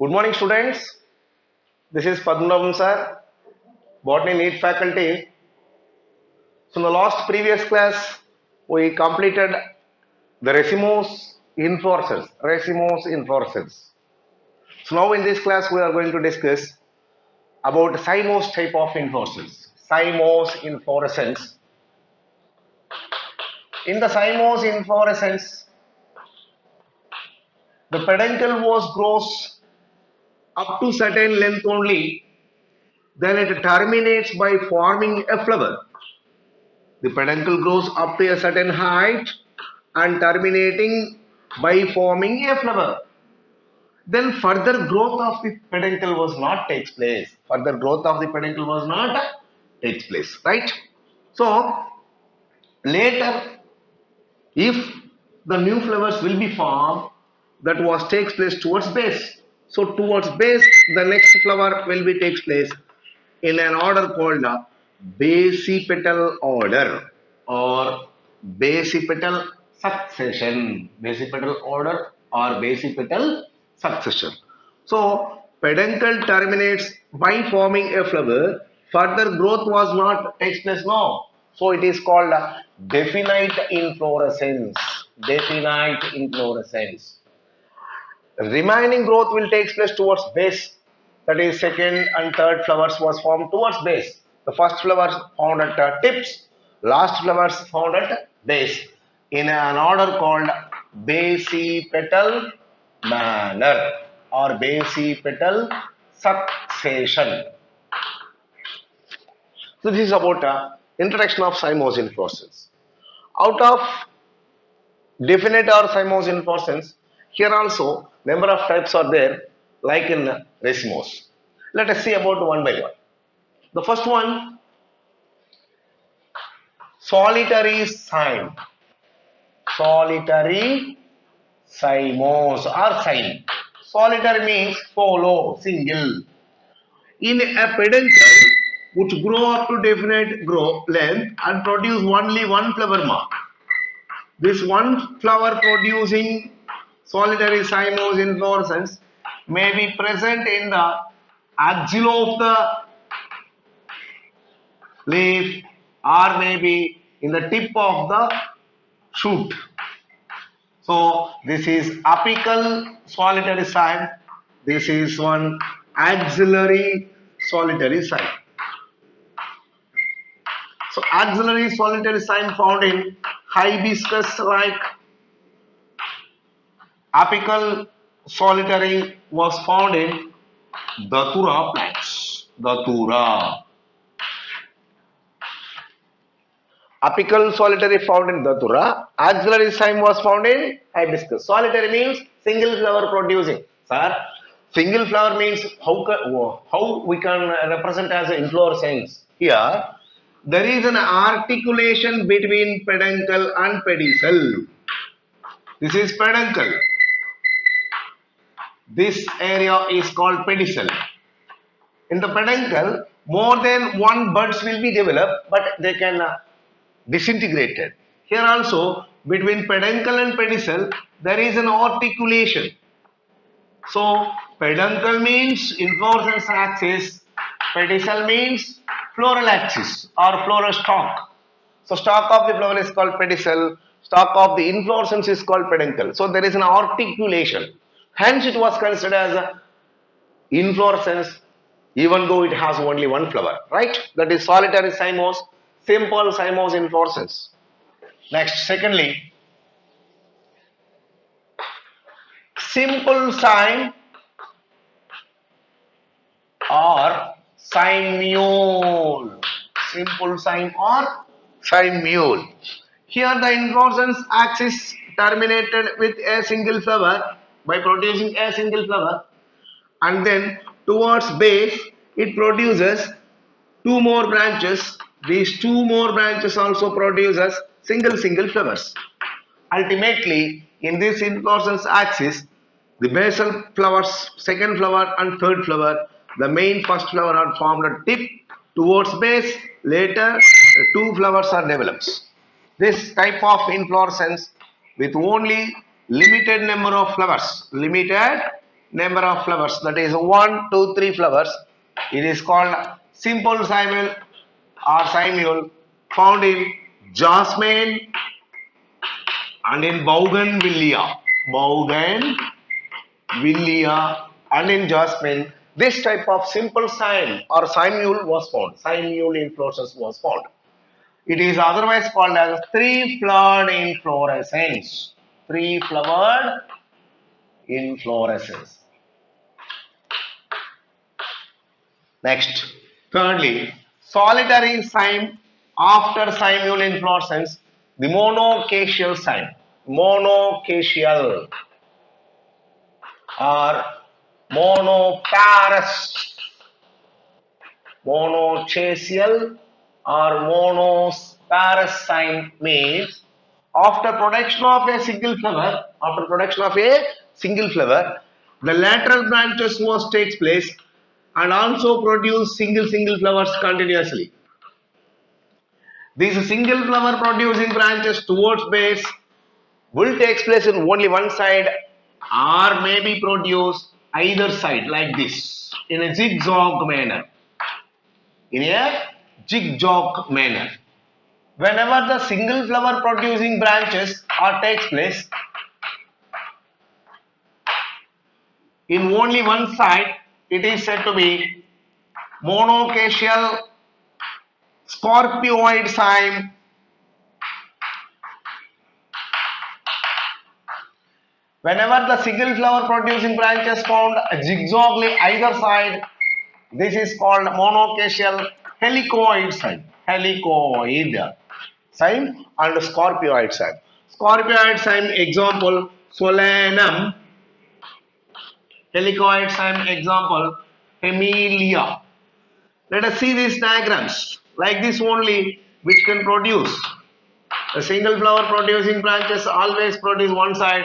Good morning, students. This is Padmanabhan sir, Botany NEET faculty. So, in the last previous class, we completed the racemose inflorescence. Racemose inflorescence. So, now in this class, we are going to discuss about cymose type of inflorescence. Cymose inflorescence. In the cymose inflorescence, the peduncle was grows up to certain length only. Then it terminates by forming a flower. The peduncle grows up to a certain height and terminating by forming a flower. Then further growth of the peduncle was not takes place. Further growth of the peduncle was not takes place, right? So later, if the new flowers will be formed, that was takes place towards base. So towards base, the next flower will be takes place in an order called basipetal order or basipetal succession. Basipetal order or basipetal succession. So peduncle terminates by forming a flower. Further growth was not takes place now. So it is called definite inflorescence. Definite inflorescence. Remaining growth will take place towards base. That is, second and third flowers was formed towards base. The first flowers found at tips, last flowers found at base in an order called basipetal manner or basipetal succession. So this is about introduction of cymose inflorescence. Out of definite or cymose inflorescence, here also number of types are there like in racemose. Let us see about one by one. The first one, solitary cyme. Solitary cymose or cyme. Solitary means solo, single. In a peduncle which grow up to definite grow length and produce only one flower mark. This one flower producing solitary cymose inflorescence may be present in the axilla of the leaf or maybe in the tip of the shoot. So this is apical solitary cyme. This is one axillary solitary cyme. So axillary solitary cyme found in hibiscus like apical solitary was found in datura plants. Datura. Apical solitary found in datura. Axillary cyme was found in hibiscus. Solitary means single flower producing. Sir, single flower means how we can represent as an inflorescence. Here, there is an articulation between peduncle and pedicel. This is peduncle. This area is called pedicel. In the peduncle, more than one buds will be developed, but they can disintegrated. Here also, between peduncle and pedicel, there is an articulation. So, peduncle means inflorescence axis, pedicel means floral axis or floral stalk. So, stalk of the flower is called pedicel, stalk of the inflorescence is called peduncle. So, there is an articulation. Hence, it was considered as a inflorescence even though it has only one flower, right? That is solitary cymose, simple cymose inflorescence. Next, secondly, simple cyme or cymule. Simple cyme or cymule. Here the inflorescence axis terminated with a single flower by producing a single flower, and then towards base it produces two more branches. These two more branches also produces single flowers. Ultimately, in this inflorescence axis, the basal flowers, second flower and third flower, the main first flower are formed at tip towards base. Later, two flowers are developed. This type of inflorescence with only limited number of flowers, limited number of flowers, that is 1, 2, 3 flowers. It is called simple cymule or cymule, found in jasmine and in bougainvillea. Bougainvillea and in jasmine. This type of simple cyme or cymule was found. Cymule inflorescence was found. It is otherwise called as three-flowered inflorescence. Three-flowered inflorescence. Next, thirdly, solitary cyme after cymule inflorescence, the monocacial cyme. Monocacial or monoparous. Monochasial or monoparous cyme means after production of a single flower, the lateral branches was takes place and also produce single flowers continuously. These single flower producing branches towards base will take place in only one side or may be produced either side like this in a zigzag manner. In a zigzag manner. Whenever the single flower producing branches are takes place in only one side, it is said to be monocacial scorpioid cyme. Whenever the single flower producing branches found zigzagly either side, this is called monocacial helicoid cyme. Helicoid cyme and scorpioid cyme. Scorpioid cyme example solanum. Helicoid cyme example Hemilia. Let us see these diagrams like this only, which can produce. The single flower producing branches always produce one side.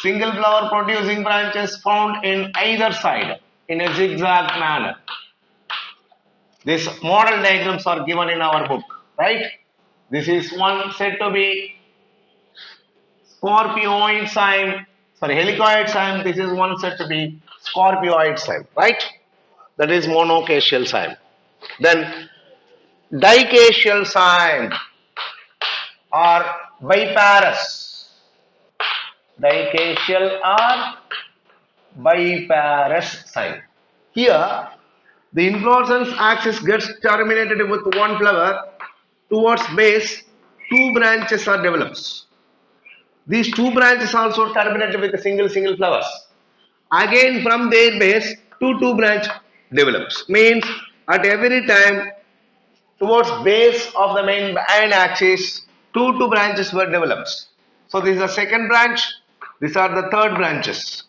Single flower producing branches found in either side in a zigzag manner. These model diagrams are given in our book, right? This is one said to be scorpioid cyme, helicoid cyme. This is one said to be scorpioid cyme, right? That is monocacial cyme. Then dicacial cyme or biparous. Dicacial or biparous cyme. Here, the inflorescence axis gets terminated with one flower. Towards base, two branches are developed. These two branches also terminated with a single flowers. Again, from their base, two branch develops. Means at every time towards base of the main axis, two branches were developed. So this is the second branch. These are the third branches.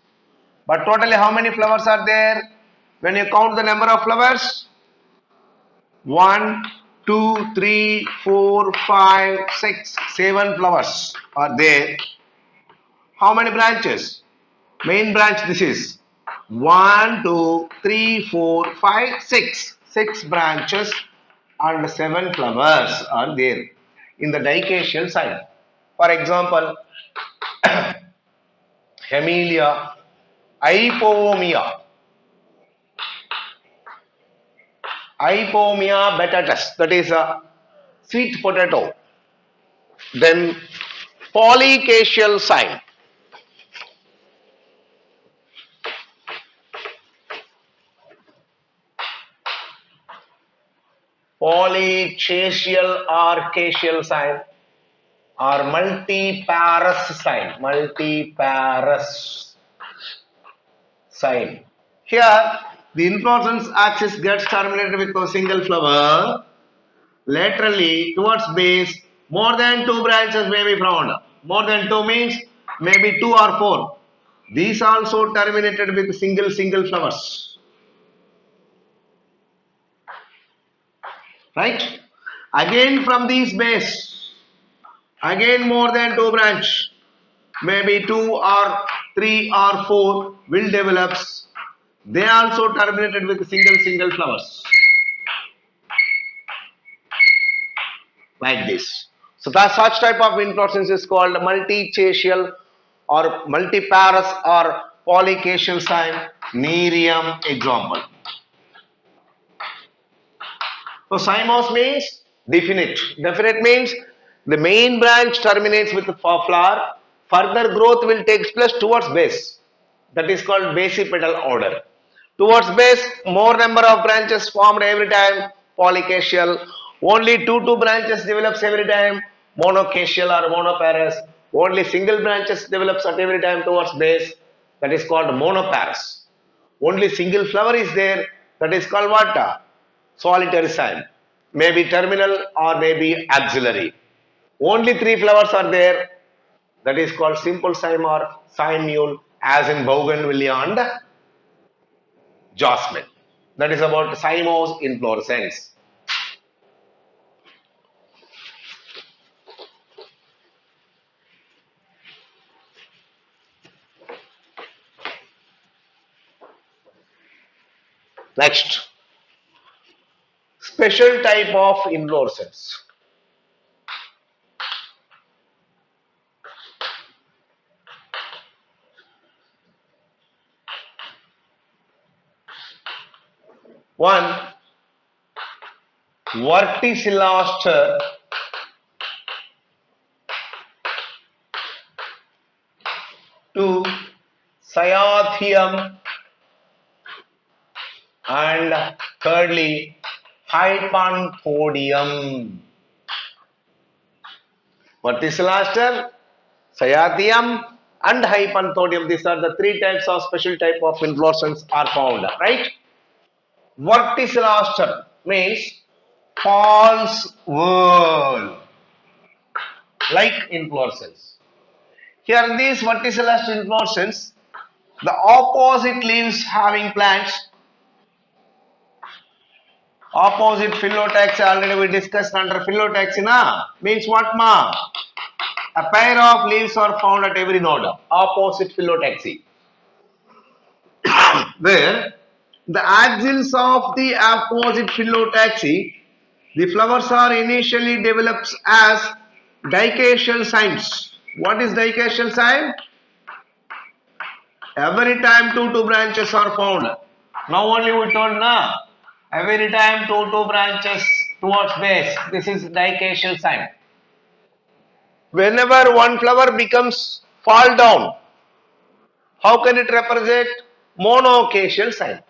But totally how many flowers are there? When you count the number of flowers, 1, 2, 3, 4, 5, 6, 7 flowers are there. How many branches? Main branch this is 1, 2, 3, 4, 5, 6. 6 branches and 7 flowers are there in the dicacial cyme. For example, Hemilia, Ipomea, Ipomea betatus, that is a sweet potato. Then polycacial cyme. Polychacial or cacial cyme or multiparous cyme. Multiparous cyme. Here, the inflorescence axis gets terminated with a single flower. Laterally, towards base, more than 2 branches may be found. More than 2 means maybe 2 or 4. These also terminated with single flowers. Right? Again from these base, again more than 2 branch, maybe 2 or 3 or 4 will develop. They also terminated with single flowers. Like this. So that such type of inflorescence is called multichacial or multiparous or polycacial cyme, nerium example. So cymose means definite. Definite means the main branch terminates with the flower. Further growth will take place towards base. That is called basipetal order. Towards base, more number of branches formed every time. Polycacial. Only two branches develops every time. Monocacial or monoparous. Only single branches develops at every time towards base. That is called monoparous. Only single flower is there. That is called what? Solitary cyme, maybe terminal or maybe axillary. Only three flowers are there. That is called simple cyme or cymule, as in bougainvillea and jasmine. That is about cymose inflorescence. Next, special type of inflorescence. One, verticillaster. Two, cyathium. And thirdly, hypanthodium. Verticillaster, cyathium, and hypanthodium. These are the three types of special type of inflorescence are found, right? Verticillaster means false whorl, like inflorescence. Here in these verticillaster inflorescence, the opposite leaves having plants, opposite phyllotaxy, already we discussed under phyllotaxy, na? Means what, ma? A pair of leaves are found at every node, opposite phyllotaxy. Where the axils of the opposite phyllotaxy, the flowers are initially developed as dicacial cymes. What is dicacial cyme? Every time two branches are found. Now only we told na. Every time two branches towards base. This is dicacial cyme. Whenever one flower becomes fall down, how can it represent? Monocacial cyme.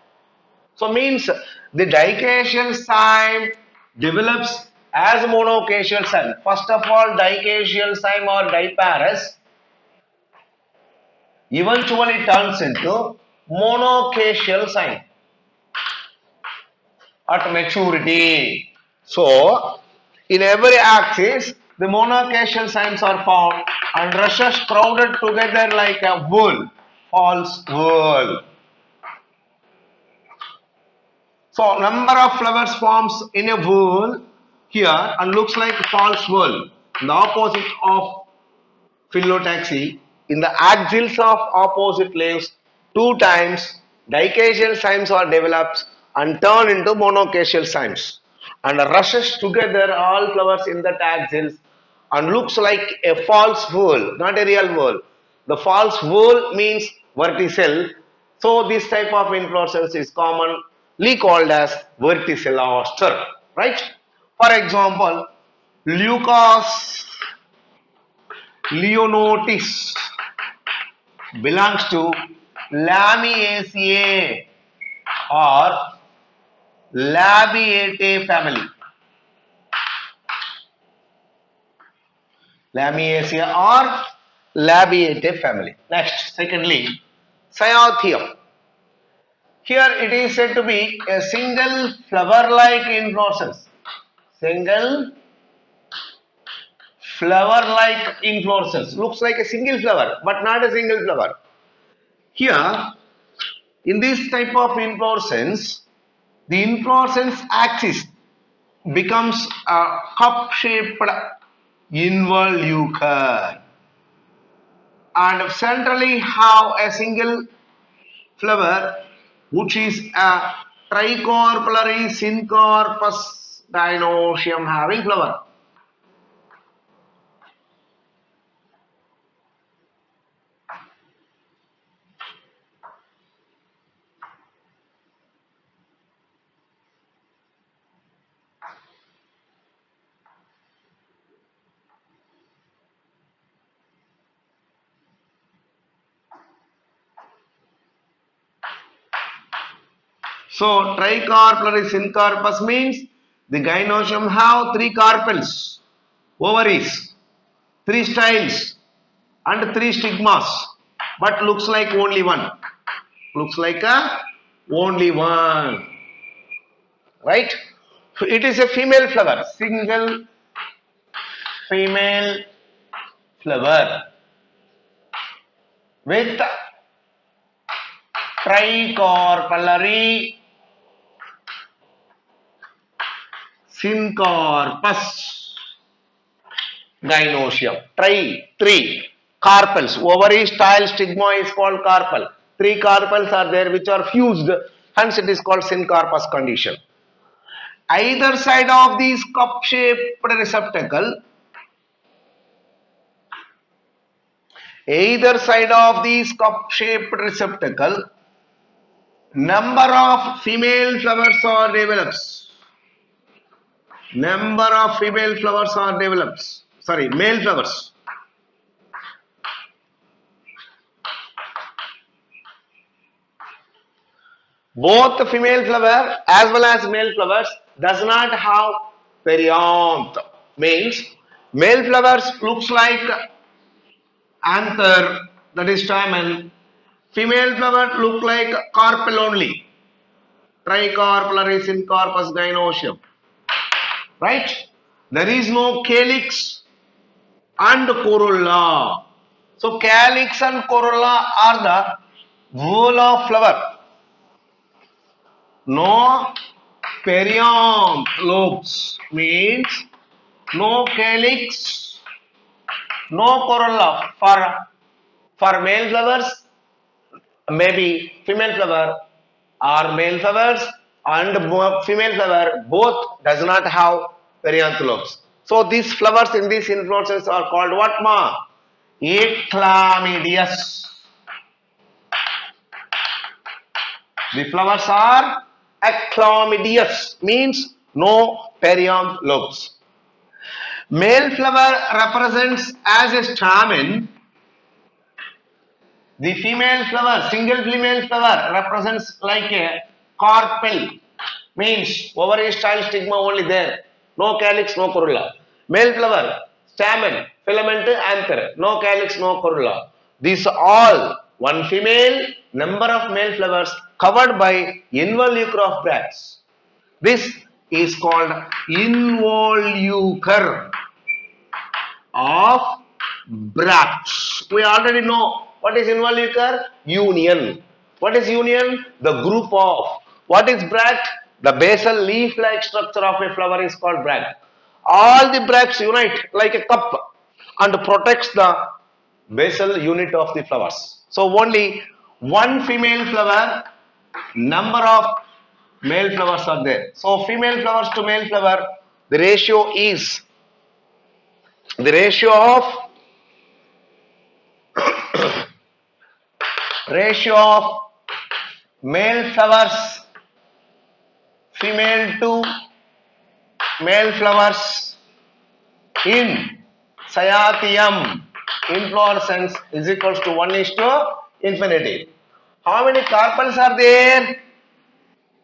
So means the dicacial cyme develops as monocacial cyme. First of all, dicacial cyme or diparous eventually turns into monocacial cyme at maturity. So in every axis, the monocacial cymes are found and rushes crowded together like a wool, false wool. So number of flowers forms in a whorl here and looks like false whorl. The opposite of phyllotaxy, in the axils of opposite leaves, two times dicacial cymes are developed and turn into monocacial cymes and rushes together all flowers in that axils and looks like a false whorl, not a real whorl. The false whorl means verticel. So this type of inflorescence is commonly called as verticillaster, right? For example, Leucas leonotis belongs to Lamiaceae or Labiatae family. Lamiaceae or Labiatae family. Next, secondly, Cyathium. Here it is said to be a single flower-like inflorescence. Single flower-like inflorescence. Looks like a single flower, but not a single flower. Here, in this type of inflorescence, the inflorescence axis becomes a cup-shaped involucre and centrally have a single flower which is a tricorpulary syncarpous dinoecium having flower. So tricarpellary syncarpus means the gynoecium have three carpels, ovaries, three styles and three stigmas, but looks like only one. Looks like only one, right? It is a female flower, single female flower with tricarpellary syncarpus gynoecium. Three carpels. Ovary style stigma is called carpel. Three carpels are there which are fused, hence it is called syncarpus condition. Either side of this cup-shaped receptacle, either side of this cup-shaped receptacle, number of female flowers are develops. Number of female flowers are develops. Sorry, male flowers. Both the female flower as well as male flowers does not have perianth. Means male flowers looks like anther, that is stamen. Female flower look like carpel only. Tricarpellary syncarpus gynoecium. Right? There is no calyx and corolla. So calyx and corolla are the whole of flower. No perianth lobes means no calyx, no corolla for male flowers, maybe female flower or male flowers and female flower both does not have perianth lobes. So these flowers in these inflorescences are called what ma? Echlamydious. The flowers are echlamydious means no perianth lobes. Male flower represents as a stamen. The female flower, single female flower represents like a carpel means ovary style stigma only there. No calyx, no corolla. Male flower, stamen, filament, anther. No calyx, no corolla. These all one female, number of male flowers covered by involucre of bracts. This is called involucre of bracts. We already know what is involucre? Union. What is union? The group of. What is bract? The basal leaf-like structure of a flower is called bract. All the bracts unite like a cup and protects the basal unit of the flowers. So only one female flower, number of male flowers are there. So female flowers to male flower, the ratio is the ratio of male flowers, female to male flowers in cyathium inflorescence is equals to 1 is to infinity. How many carpels are there?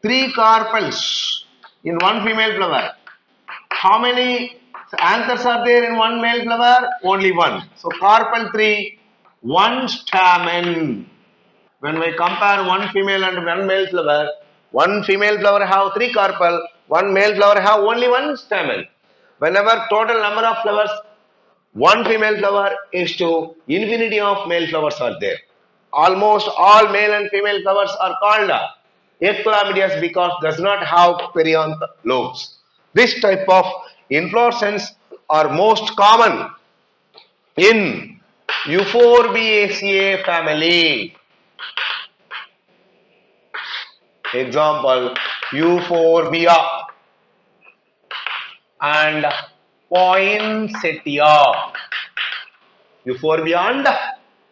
3 carpels in one female flower. How many anthers are there in one male flower? Only one. So carpel 3, 1 stamen. When we compare one female and one male flower, one female flower have 3 carpel, one male flower have only 1 stamen. Whenever total number of flowers, one female flower is to infinity of male flowers are there. Almost all male and female flowers are called echlamydious because does not have perianth lobes. This type of inflorescence are most common in Euphorbiaceae family. Example, Euphorbia and Poinsettia. Euphorbia and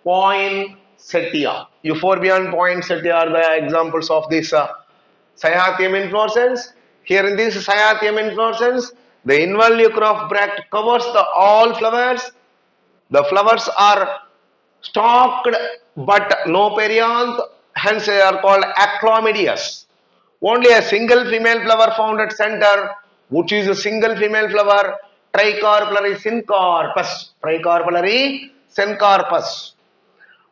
Poinsettia. Euphorbia and Poinsettia are the examples of this cyathium inflorescence. Here in this cyathium inflorescence, the involucre of bract covers the all flowers. The flowers are stalked but no perianth, hence they are called achlamydious. Only a single female flower found at center, which is a single female flower, tricarpellary syncarpus. Tricarpellary syncarpus.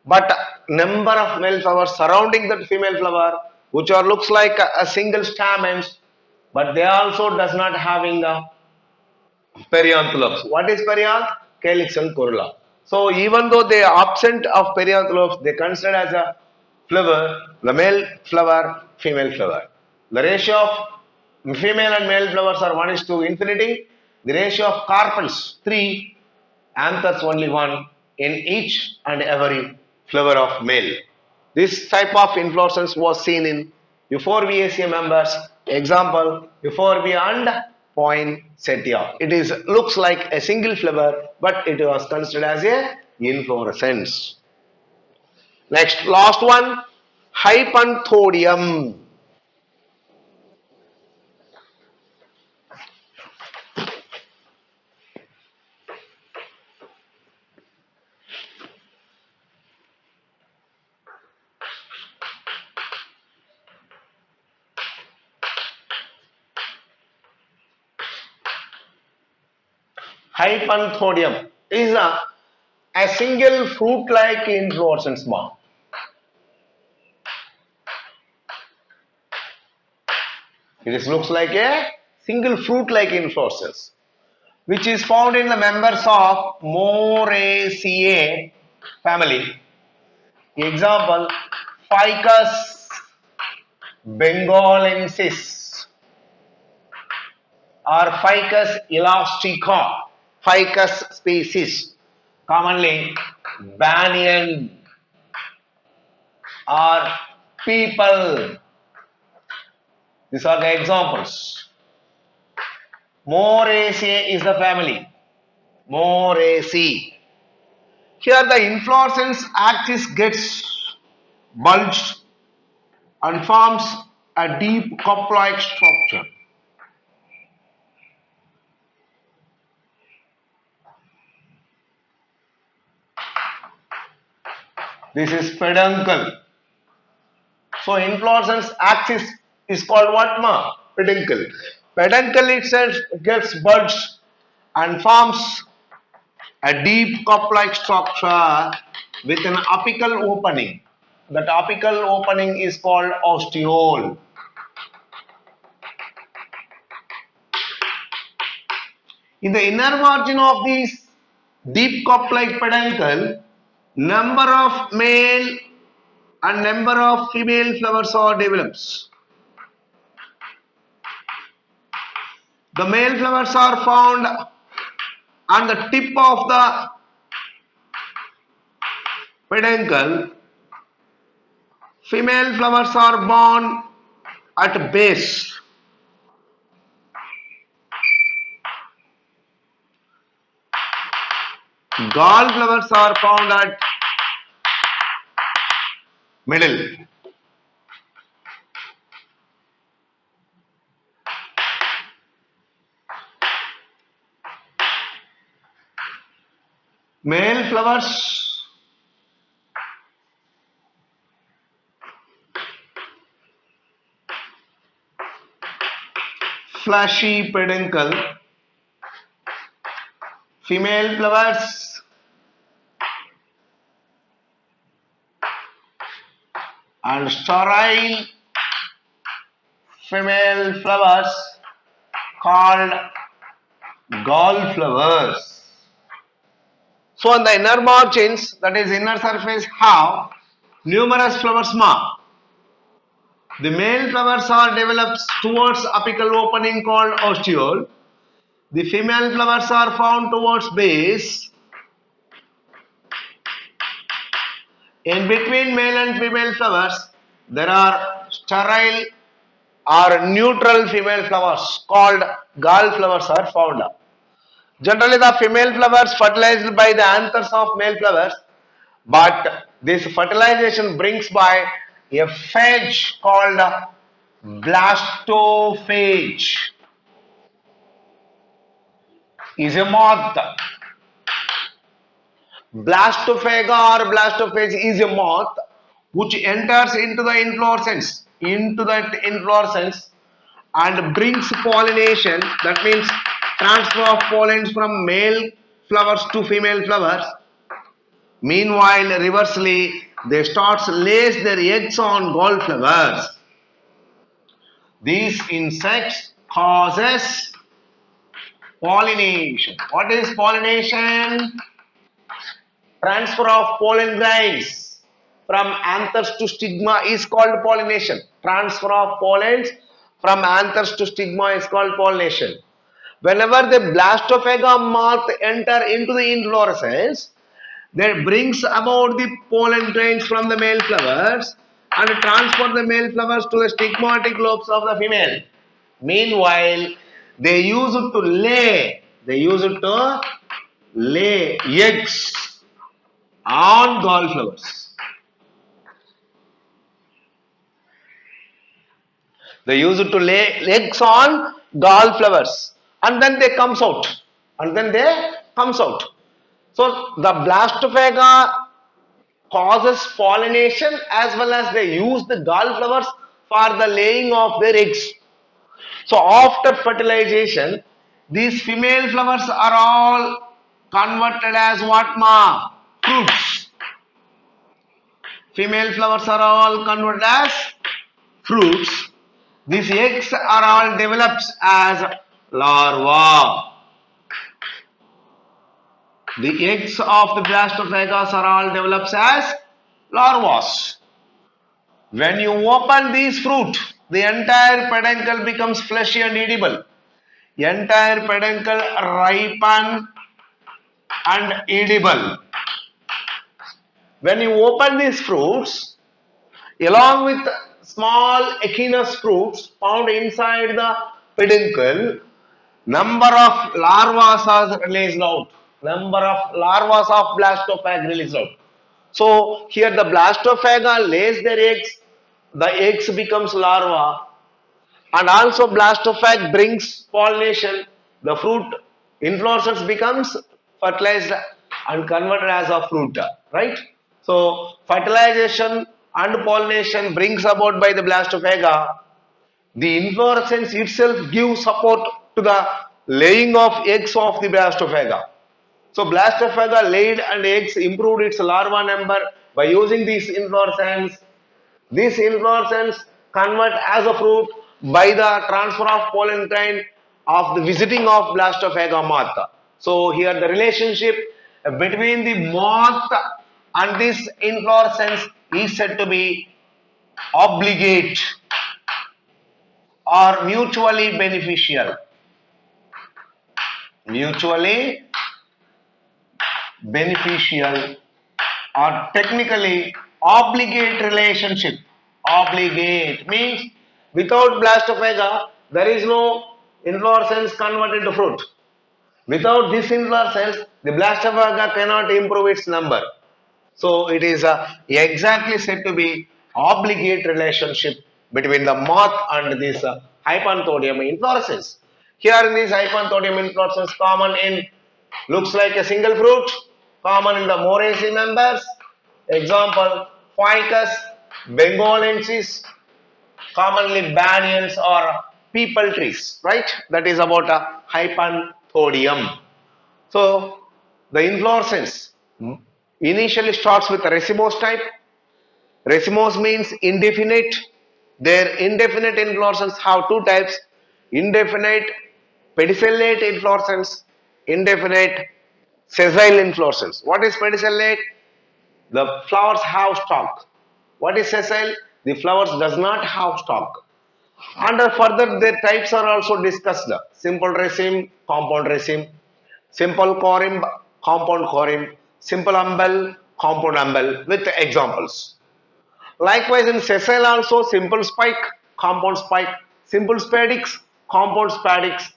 But number of male flowers surrounding that female flower, which are looks like a single stamens, but they also does not having a perianthulus. What is perianth? Calyx and corolla. So even though they are absent of perianthulus, they consider as a flower, the male flower, female flower. The ratio of female and male flowers are 1 is to infinity. The ratio of carpels 3, anthers only 1 in each and every flower of male. This type of inflorescence was seen in Euphorbiaceae members. Example, Euphorbia and poinsettia. It is looks like a single flower, but it was considered as a inflorescence. Next, last one, Hypanthodium. Hypanthodium is a single fruit-like inflorescence mark. It is, looks like a single fruit-like inflorescence, which is found in the members of Moraceae family. Example, Ficus bengalensis or Ficus elastica, Ficus species, commonly banyan or people. These are the examples. Moraceae is the family. Moraceae. Here the inflorescence axis gets bulged and forms a deep cup-like structure. This is peduncle. So inflorescence axis is called what ma? Peduncle. Peduncle itself gets bulged and forms a deep cup-like structure with an apical opening. That apical opening is called ostiole. In the inner margin of this deep cup-like peduncle, number of male and number of female flowers are developed. The male flowers are found on the tip of the peduncle. Female flowers are born at base. Gall flowers are found at middle. Male flowers fleshy peduncle. Female flowers and sterile female flowers called gall flowers. So on the inner margins, that is inner surface, have numerous flowers marked. The male flowers are developed towards apical opening called ostiole. The female flowers are found towards base. In between male and female flowers, there are sterile or neutral female flowers called gall flowers are found. Generally, the female flowers fertilized by the anthers of male flowers, but this fertilization brings by a phage called blastophage. Is a moth. Blastophaga or blastophage is a moth which enters into the inflorescence into that inflorescence and brings pollination. That means transfer of pollens from male flowers to female flowers. Meanwhile, reversely, they start lays their eggs on gallflowers. These insects causes pollination. What is pollination? Transfer of pollen grains from anthers to stigma is called pollination. Transfer of pollens from anthers to stigma is called pollination. Whenever the blastophaga moth enter into the inflorescence, that brings about the pollen grains from the male flowers and transfer the male flowers to the stigmatic lobes of the female. Meanwhile, they use it to lay eggs on gallflowers. They use it to lay eggs on gallflowers, and then they comes out. And then they comes out. So the blastophaga causes pollination as well as they use the gallflowers for the laying of their eggs. So after fertilization, these female flowers are all converted as what ma? Fruits. Female flowers are all converted as fruits. These eggs are all developed as larvae. The eggs of the blastophagas are all developed as larvae. When you open these fruit, the entire peduncle becomes fleshy and edible. The entire peduncle ripen and edible. When you open these fruits, along with small echinus fruits found inside the peduncle, number of larvae are released out. Number of larvae of blastophaga released out. So here the blastophaga lays their eggs, the eggs becomes larva, and also blastophage brings pollination. The fruit inflorescence becomes fertilized and converted as a fruit, right? So fertilization and pollination brings about by the blastophaga. The inflorescence itself gives support to the laying of eggs of the blastophaga. So blastophaga laid and eggs improved its larva number by using these inflorescence. This inflorescence convert as a fruit by the transfer of pollen grain of the visiting of blastophaga moth. So here the relationship between the moth and this inflorescence is said to be obligate or mutually beneficial. Mutually beneficial or technically obligate relationship. Obligate means without blastophaga there is no inflorescence converted to fruit. Without this inflorescence the blastophaga cannot improve its number. So it is exactly said to be obligate relationship between the moth and this hypanthodium inflorescence. Here in this hypanthodium inflorescence common in looks like a single fruit, common in the Moraceae members. Example Ficus bengalensis, commonly banyans or peepal trees, right? That is about a hypanthodium. So the inflorescence initially starts with a racemose type. Racemose means indefinite. Their indefinite inflorescence have two types: indefinite pedicellate inflorescence, indefinite sessile inflorescence. What is pedicellate? The flowers have stalk. What is sessile? The flowers does not have stalk. And further, their types are also discussed: simple raceme, compound raceme, simple corymb, compound corymb, simple umbel, compound umbel, with examples. Likewise, in sessile also simple spike, compound spike, simple spadix, compound spadix,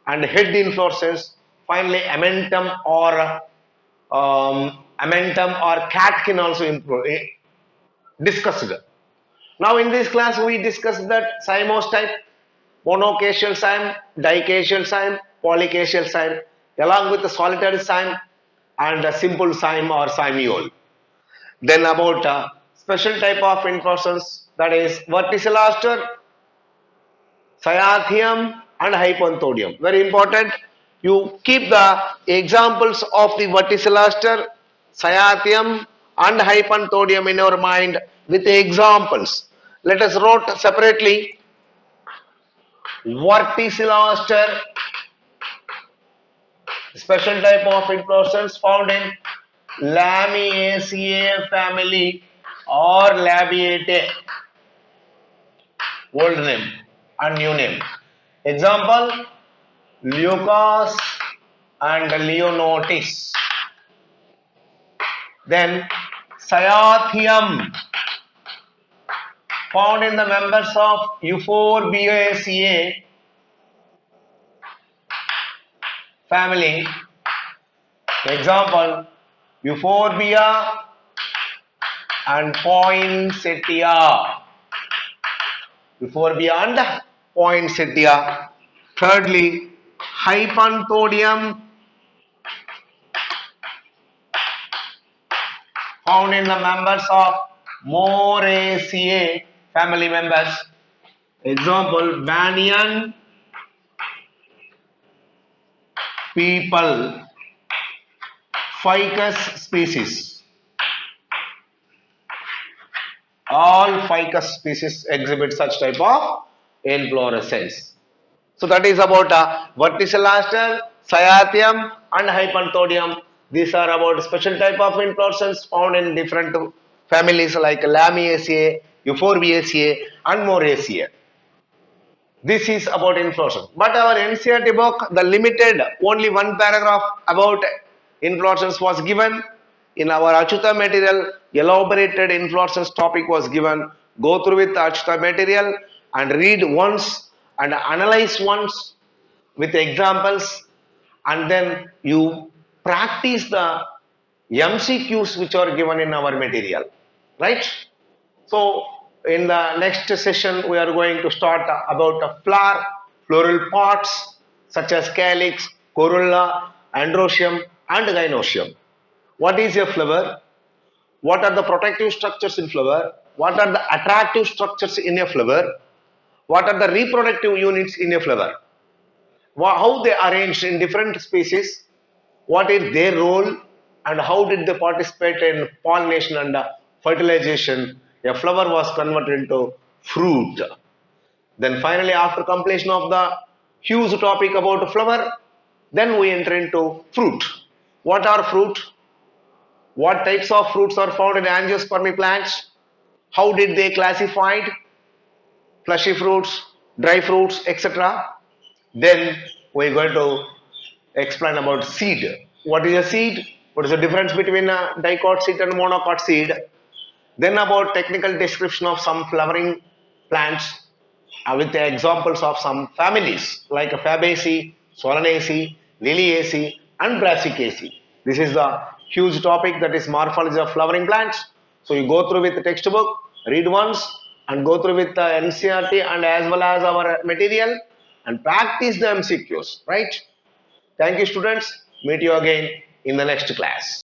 and head inflorescence. Finally, amentum or catkin also discussed. Now, in this class, we discussed that cymose type, monocacial cyme, dicacial cyme, polycacial cyme, along with the solitary cyme and a simple cyme or cymeole. Then about special type of inflorescence, that is verticil aster, Cyathium and Hypanthodium. Very important. You keep the examples of the verticil aster, Cyathium and Hypanthodium in your mind with the examples. Let us write separately. Verticil aster, special type of inflorescence found in Lamiaceae family or Labiatae. Old name and new name. Example, Leucas and Leonotis. Then Cyathium, found in the members of Euphorbiaceae family. Example, Euphorbia and Poinsettia. Euphorbia and Poinsettia. Thirdly, Hypanthodium, found in the members of Moraceae family members. Example, banyan, people, ficus species. All ficus species exhibit such type of inflorescence. So that is about verticil aster, Cyathium and Hypanthodium. These are about special type of inflorescence found in different families like Lamiaceae, Euphorbiaceae and Moraceae. This is about inflorescence. But our NCERT book, the limited only one paragraph about inflorescence was given. In our Achyuta material, elaborated inflorescence topic was given. Go through with the Achyuta material and read once and analyze once with examples, and then you practice the MCQs which are given in our material. Right? So, in the next session, we are going to start about a flower, floral parts such as calyx, corolla, androecium, and gynoecium. What is a flower? What are the protective structures in flower? What are the attractive structures in a flower? What are the reproductive units in a flower? How they arranged in different species? What is their role? And how did they participate in pollination and fertilization? A flower was converted into fruit. Then finally, after completion of the huge topic about flower, then we enter into fruit. What are fruit? What types of fruits are found in angiospermy plants? How did they classified? Fleshy fruits, dry fruits, etc. Then we are going to explain about seed. What is a seed? What is the difference between a dicot seed and monocot seed? Then about technical description of some flowering plants with the examples of some families like Fabaceae, Solanaceae, Liliaceae and Brassicaceae. This is the huge topic, that is morphology of flowering plants. So you go through with the textbook, read once and go through with the NCERT and as well as our material and practice the MCQs, right? Thank you students. Meet you again in the next class.